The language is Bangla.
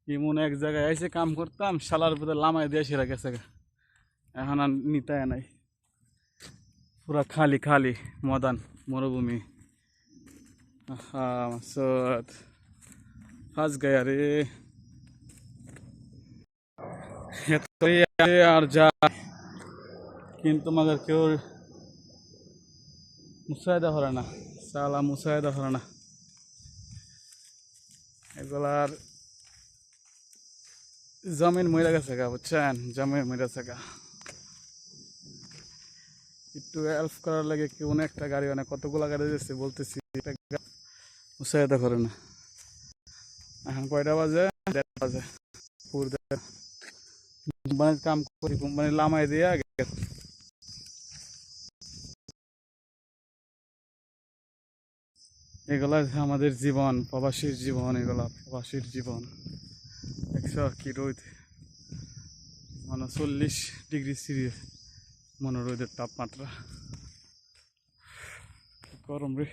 এমন এক জায়গায় এসে কাম করতাম, শালার ভিতরে লামাই দিয়ে সেরা গেছে গা। এখন আর নিতায় নাই, পুরা খালি খালি ময়দান, মরুভূমি। মাকসুদ ফাঁস গায়া রে। এতই আর যা, কিন্তু মাদের কেউ মুসাইদা করে না, সালা মুসাইদা করে না এগুলার। জমিন মরে গেছে গা, বুঝছেন, জমিন মরে গেছে গা। একটু হেল্প করার লাগে কি অনেকটা গাড়ি, অনেক কতগুলা গাড়ি দিচ্ছে, বলতেছি মুসাইদা করে না। এখন কয়টা বাজে? 1:30 বাজে। কোম্পানির কাম করি, কোম্পানি লামাই দিয়া গেছে। এগুলা আমাদের জীবন, প্রবাসীর জীবন, এগুলা প্রবাসীর জীবন। দেখছো কি রোদ, মানে 40 ডিগ্রি মনে রোদের তাপমাত্রা, গরম রে।